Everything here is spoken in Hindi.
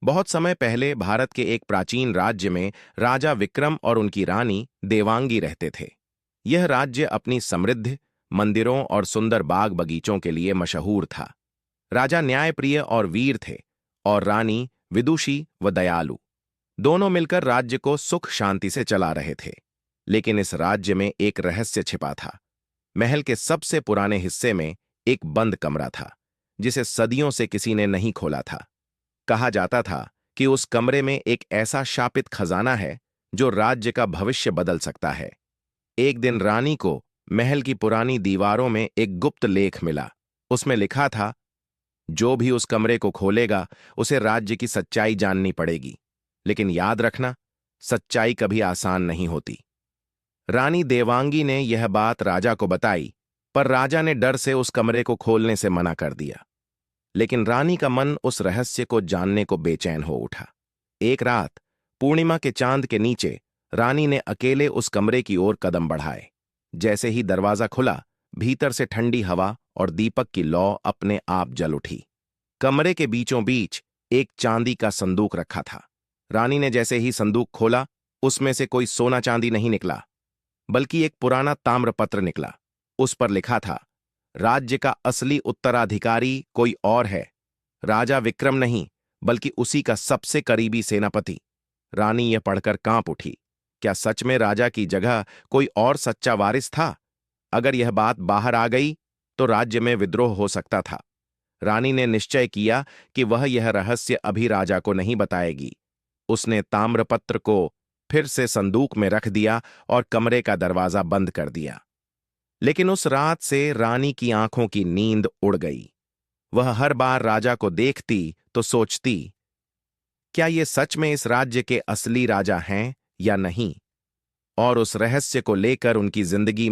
बहुत समय पहले भारत के एक प्राचीन राज्य में राजा विक्रम और उनकी रानी देवांगी रहते थे। यह राज्य अपनी समृद्ध मंदिरों और सुंदर बाग बगीचों के लिए मशहूर था। राजा न्यायप्रिय और वीर थे और रानी विदुषी व दयालु। दोनों मिलकर राज्य को सुख शांति से चला रहे थे। लेकिन इस राज्य में एक रहस्य छिपा था। महल के सबसे पुराने हिस्से में एक बंद कमरा था, जिसे सदियों से किसी ने नहीं खोला था। कहा जाता था कि उस कमरे में एक ऐसा शापित खजाना है जो राज्य का भविष्य बदल सकता है। एक दिन रानी को महल की पुरानी दीवारों में एक गुप्त लेख मिला। उसमें लिखा था, जो भी उस कमरे को खोलेगा उसे राज्य की सच्चाई जाननी पड़ेगी। लेकिन याद रखना, सच्चाई कभी आसान नहीं होती। रानी देवांगी ने यह बात राजा को बताई, पर राजा ने डर से उस कमरे को खोलने से मना कर दिया। लेकिन रानी का मन उस रहस्य को जानने को बेचैन हो उठा। एक रात पूर्णिमा के चांद के नीचे रानी ने अकेले उस कमरे की ओर कदम बढ़ाए। जैसे ही दरवाजा खुला, भीतर से ठंडी हवा और दीपक की लौ अपने आप जल उठी। कमरे के बीचों बीच एक चांदी का संदूक रखा था। रानी ने जैसे ही संदूक खोला, उसमें से कोई सोना चांदी नहीं निकला, बल्कि एक पुराना ताम्रपत्र निकला। उस पर लिखा था, राज्य का असली उत्तराधिकारी कोई और है, राजा विक्रम नहीं, बल्कि उसी का सबसे करीबी सेनापति। रानी यह पढ़कर कांप उठी। क्या सच में राजा की जगह कोई और सच्चा वारिस था? अगर यह बात बाहर आ गई तो राज्य में विद्रोह हो सकता था। रानी ने निश्चय किया कि वह यह रहस्य अभी राजा को नहीं बताएगी। उसने ताम्रपत्र को फिर से संदूक में रख दिया और कमरे का दरवाजा बंद कर दिया। लेकिन उस रात से रानी की आंखों की नींद उड़ गई। वह हर बार राजा को देखती तो सोचती, क्या ये सच में इस राज्य के असली राजा हैं या नहीं? और उस रहस्य को लेकर उनकी जिंदगी